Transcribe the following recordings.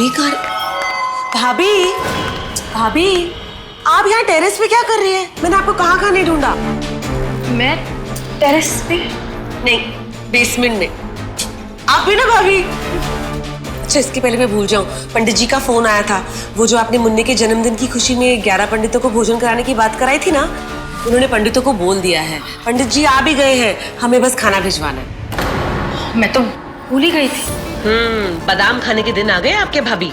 भाभी कहाँ? भाभी, भाभी, आप यहाँ टेरेस पे क्या कर रही हैं? मैंने आपको कहाँ नहीं ढूंढा। मैं टेरेस पे नहीं, बेसमेंट में। आप भी ना भाभी। अच्छा, इसके पहले मैं भूल जाऊं, पंडित जी का फोन आया था। वो जो आपने मुन्ने के जन्मदिन की खुशी में 11 पंडितों को भोजन कराने की बात कराई थी ना, उन्होंने पंडितों को बोल दिया है। पंडित जी आ भी गए हैं, हमें बस खाना भिजवाना है। मैं तो भूल ही गई थी। बादाम खाने के दिन आ गए आपके भाभी।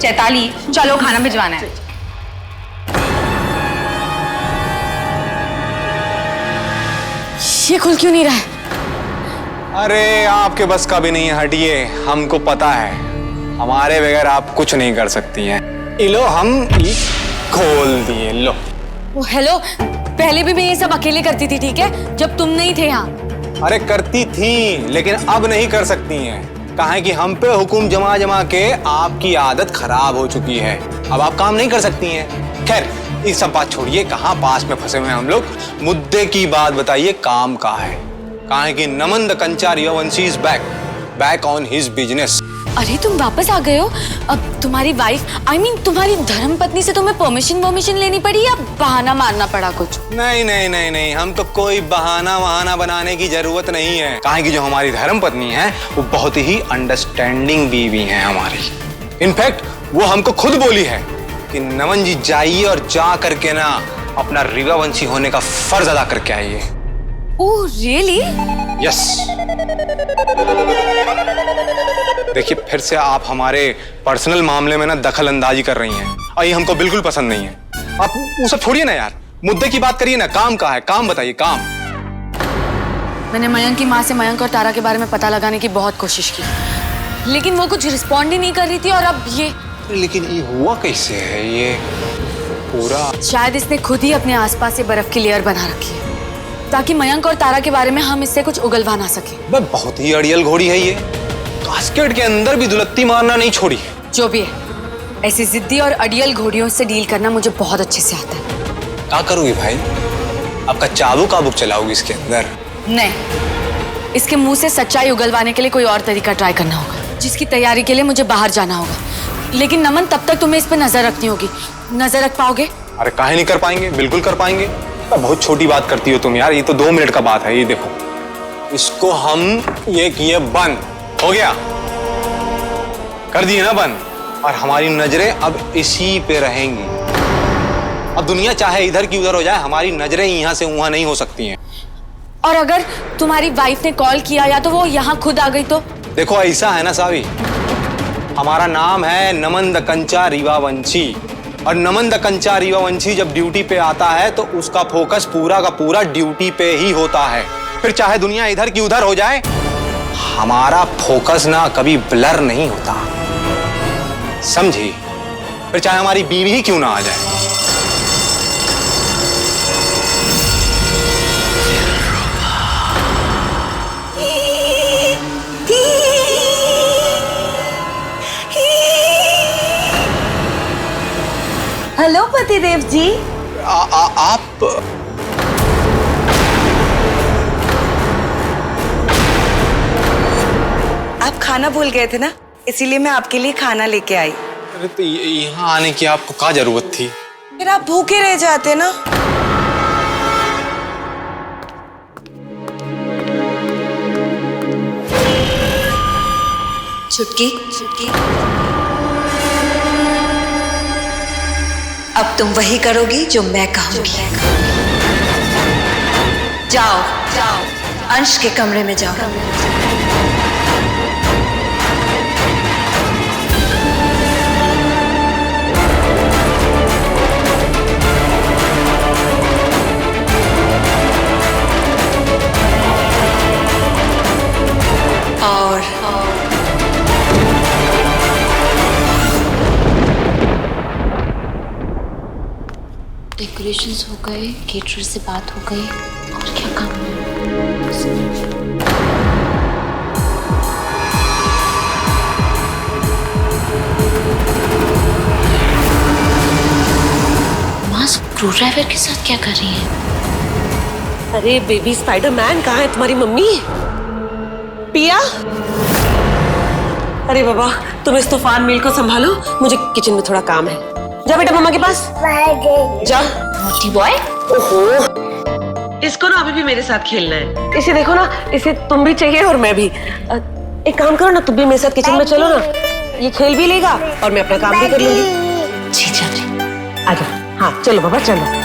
चैताली, चलो खाना भिजवाना है। ये खुल क्यों नहीं रहा है? अरे आपके बस का भी नहीं है, हटिए। हमको पता है हमारे बगैर आप कुछ नहीं कर सकती हैं। लो, हम खोल दिए, लो। हेलो, पहले भी मैं ये सब अकेले करती थी, ठीक है, जब तुम नहीं थे यहाँ। अरे करती थी, लेकिन अब नहीं कर सकती हैं। कहा कि हम पे हुक्म जमा जमा के आपकी आदत खराब हो चुकी है। अब आप काम नहीं कर सकती हैं। खैर, ये सब बात छोड़िए, कहाँ पास में फंसे हुए हैं हम लोग। मुद्दे की बात बताइए, काम का है। कहा कि नमन द कंचार यवंशी is back on his business. अरे तुम वापस आ गए हो? अब तुम्हारी वाइफ, I mean, तुम्हारी धर्मपत्नी से तुम्हें परमिशन लेनी पड़ी या बहाना मारना पड़ा कुछ? नहीं नहीं नहीं नहीं, हम तो कोई बहाना बनाने की जरूरत नहीं है। कहा कि जो हमारी धर्मपत्नी है वो बहुत ही अंडरस्टैंडिंग बीवी है हमारी। इनफैक्ट वो हमको खुद बोली है कि नमन जी जाइए और जा करके ना अपना रिवावंशी होने का फर्ज अदा करके आइए। Oh really? यस। देखिए, फिर से आप हमारे पर्सनल मामले में ना दखल अंदाजी कर रही हैं और ये हमको बिल्कुल पसंद नहीं है। आप वो सब छोड़िए ना यार, मुद्दे की बात करिए ना। काम का है, काम बताइए, काम। मैंने मयंक की माँ से मयंक और तारा के बारे में पता लगाने की बहुत कोशिश की, लेकिन वो कुछ रिस्पॉन्ड ही नहीं कर रही थी। और अब ये, लेकिन ये हुआ कैसे है? ये पूरा शायद इसने खुद ही अपने आसपास से बर्फ की लेयर बना रखी है ताकि मयंक और तारा के बारे में हम इससे कुछ उगलवा ना सके। बहुत ही अड़ियल घोड़ी है ये। कास्केट के अंदर भी दुलत्ती मारना नहीं छोड़ी। जो भी है, ऐसी जिद्दी और अड़ियल घोड़ियों से डील करना मुझे बहुत अच्छे से आता है। क्या करोगी भाई? आपका चाबुक आबुक चलाओगी इसके अंदर? नहीं, इसके मुंह से सच्चाई उगलवाने के लिए कोई और तरीका ट्राई करना होगा, जिसकी तैयारी के लिए मुझे बाहर जाना होगा। लेकिन नमन, तब तक तुम्हें इस पर नजर रखनी होगी। नजर रख पाओगे? अरे काहे नहीं कर पाएंगे, बिल्कुल कर पाएंगे। बहुत छोटी बात करती हो तुम यार, ये तो 2 मिनट का बात है। ये देखो, इसको हम ये किए बंद, हो गया, कर दिए ना बंद, और हमारी नजरें अब इसी पे रहेंगी। अब दुनिया चाहे इधर की उधर हो जाए, हमारी नजरें यहाँ से वहां नहीं हो सकती हैं। और अगर तुम्हारी वाइफ ने कॉल किया या तो वो यहाँ खुद आ गई तो? देखो, ऐसा है ना सावी, हमारा नाम है नमन द कंचा रीवावंशी, और नमन द कंचा रीवावंशी जब ड्यूटी पे आता है तो उसका फोकस पूरा का पूरा ड्यूटी पे ही होता है। फिर चाहे दुनिया इधर की उधर हो जाए, हमारा फोकस ना कभी ब्लर नहीं होता, समझी? फिर चाहे हमारी बीवी ही क्यों ना आ जाए। हेलो पतिदेव जी। आप खाना भूल गए थे ना, इसीलिए मैं आपके लिए खाना लेके आई। अरे तो यहाँ आने की आपको क्या जरूरत थी? फिर आप भूखे रह जाते ना। छुटकी, छुटकी, अब तुम वही करोगी जो मैं कहूंगी। जाओ, जाओ, अंश के कमरे में जाओ। और डेकोरेशंस हो गए, केटरर से बात हो गई, और क्या काम है? माँ स्क्रू ड्राइवर के साथ क्या कर रही है? अरे बेबी स्पाइडरमैन, कहाँ है तुम्हारी मम्मी? पिया, अरे बाबा, तुम इस तूफान मील को संभालो, मुझे किचन में थोड़ा काम है। जा बेटा मम्मा के पास जा। मोटी बॉय, ओहो, इसको ना अभी भी मेरे साथ खेलना है। इसे देखो ना, इसे तुम भी चाहिए और मैं भी। एक काम करो ना, तुम भी मेरे साथ किचन में चलो ना, ये खेल भी लेगा और मैं अपना काम भी कर लूंगी। जी चल रही। आ जाओ। हाँ चलो बाबा चलो।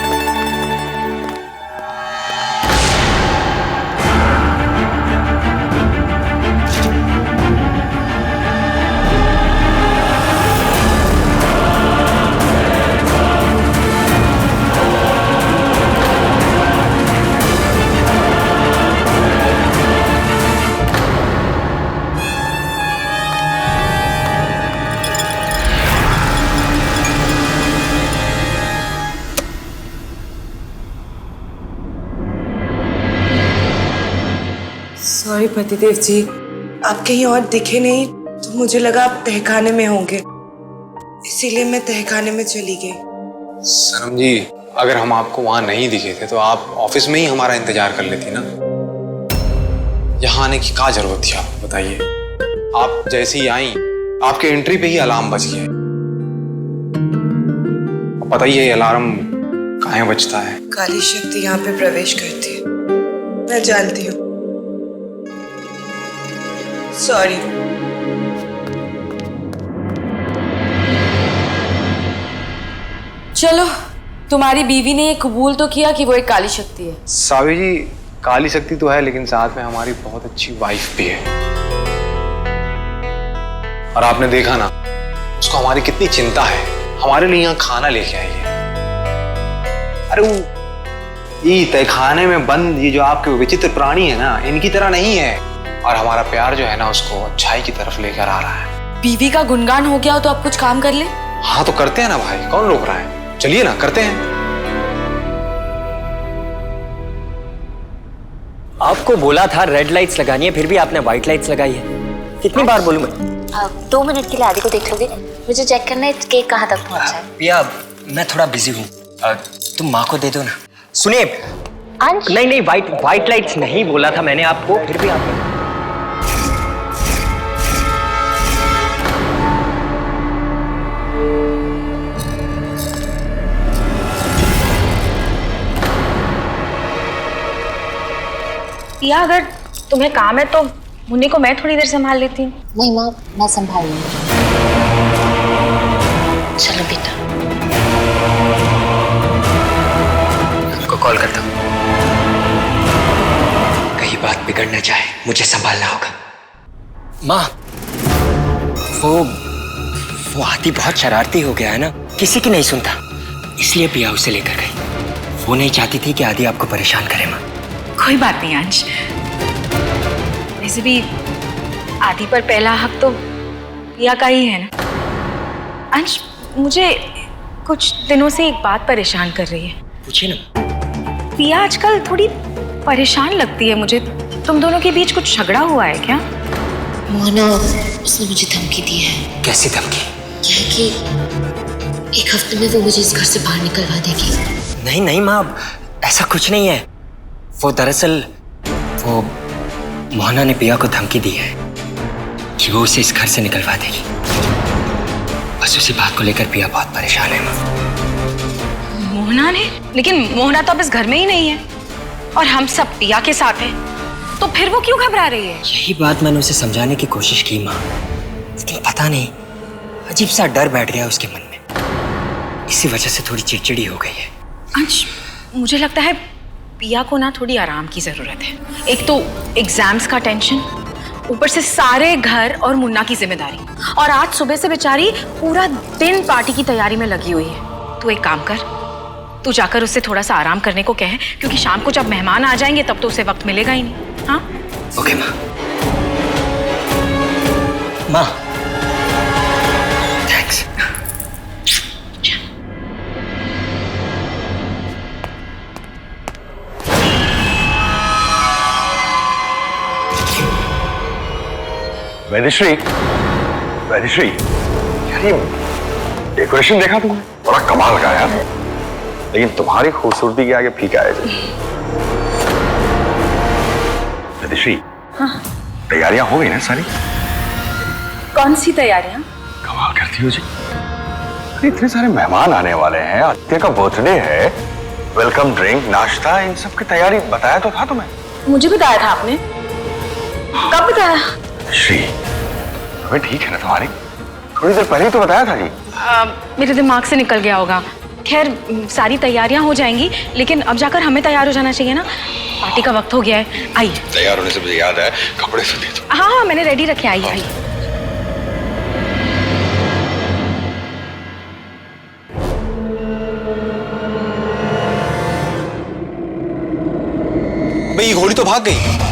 सॉरी पतिदेव जी, आप कहीं और दिखे नहीं तो मुझे लगा आप तहखाने में होंगे, इसीलिए मैं तहखाने में चली गई। सनम जी, अगर हम आपको वहां नहीं दिखे थे तो आप ऑफिस में ही हमारा इंतजार कर लेती ना। यहाँ आने की क्या जरूरत थी आपको, बताइए। आप जैसी आई, आपके एंट्री पे ही अलार्म बज गया। पता ही है अलार्म कहाँ बजता है। काली शक्ति यहाँ पे प्रवेश करती है, मैं जानती हूँ। सॉरी। चलो, तुम्हारी बीवी ने ये कबूल तो किया कि वो एक काली शक्ति है। सावी जी, काली शक्ति तो है, लेकिन साथ में हमारी बहुत अच्छी वाइफ भी है। और आपने देखा ना, उसको हमारी कितनी चिंता है, हमारे लिए यहाँ खाना लेके आई है। अरे वो ये तहखाने में बंद ये जो आपके विचित्र प्राणी है ना, इनकी तरह नहीं है। और हमारा प्यार जो है ना, उसको अच्छाई की तरफ लेकर आ रहा है। बीवी का गुणगान हो गया हो तो आप कुछ काम कर ले। हाँ तो करते हैं ना भाई, कौन रोक रहा है, चलिए ना करते हैं। आपको बोला था रेड लाइट्स लगानी है, फिर भी आपने व्हाइट लाइट्स लगाई है। कितनी बार बोलूं मैं? 2 मिनट के लिए आदि को देख लोगे? मुझे चेक करना है केक कहाँ तक पहुँचा है। पिया, मैं थोड़ा बिजी हूँ, तुम माँ को दे दो ना। सुनिए, अंश, नहीं व्हाइट लाइट्स नहीं बोला था मैंने आपको, फिर भी आप पिया, अगर तुम्हें काम है तो मुन्नी को मैं थोड़ी देर संभाल लेती हूँ। नहीं माँ, मैं संभाल लूंगी। चलो बेटा। उनको कॉल करता हूँ, कहीं बात बिगड़ न जाए, मुझे संभालना होगा। माँ, वो आदि बहुत शरारती हो गया है ना, किसी की नहीं सुनता, इसलिए पिया उसे लेकर गई। वो नहीं चाहती थी कि आदि आपको परेशान करे। माँ कोई बात नहीं अंश, वैसे भी आदि पर पहला हक तो पिया का ही है ना। अंश, मुझे कुछ दिनों से एक बात परेशान कर रही है। पूछिए ना। पिया आजकल थोड़ी परेशान लगती है मुझे। तुम दोनों के बीच कुछ झगड़ा हुआ है क्या? मोहना, उसने मुझे धमकी दी है। कैसी धमकी? यह कि 1 हफ्ते में वो मुझे इस घर से बाहर निकलवा देगी। नहीं माँ, ऐसा कुछ नहीं है। वो दरअसल वो मोहना ने पिया को धमकी दी है कि वो उसे इस घर से निकलवा देगी। बस उसी बात को लेकर पिया बहुत परेशान है। माँ, मोहना ने? लेकिन मोहना तो अब इस घर में ही नहीं है और हम सब पिया के साथ हैं, तो फिर वो क्यों घबरा रही है? यही बात मैंने उसे समझाने की कोशिश की माँ, लेकिन पता नहीं अजीब सा डर बैठ गया उसके मन में। इसी वजह से थोड़ी चिड़चिड़ी हो गई है। अंश, मुझे लगता है पिया को ना थोड़ी आराम की जरूरत है। एक तो एग्जाम्स का टेंशन, ऊपर से सारे घर और मुन्ना की जिम्मेदारी, और आज सुबह से बेचारी पूरा दिन पार्टी की तैयारी में लगी हुई है। तू एक काम कर, तू जाकर उससे थोड़ा सा आराम करने को कह, क्योंकि शाम को जब मेहमान आ जाएंगे तब तो उसे वक्त मिलेगा ही नहीं। हाँ ओके माँ। माँ, थैंक्स। वैदिश्री, यार ये डेकोरेशन देखा तुमने? बड़ा कमाल का यार, लेकिन तुम्हारी खूबसूरती के आगे फीका है। वैदिश्री, तैयारियां हो गई ना सारी? कौन सी तैयारियां? कमाल करती हो जी। अरे इतने सारे मेहमान आने वाले हैं, आदित्य का बर्थडे है, वेलकम ड्रिंक, नाश्ता, इन सब की तैयारी बताया तो था तुम्हें। मुझे बताया था आपने? कब बताया? श्री, अबे ठीक है ना तुम्हारी? थोड़ी देर पहले ही तो बताया था जी। मेरे दिमाग से निकल गया होगा। खैर सारी तैयारियां हो जाएंगी, लेकिन अब जाकर हमें तैयार हो जाना चाहिए ना, पार्टी का वक्त हो गया है। आइए। तैयार होने से मुझे याद है, कपड़े से दे दो। हाँ हाँ मैंने रेडी रखे, आइए आइए। अबे ये घोड़ी तो भाग गई।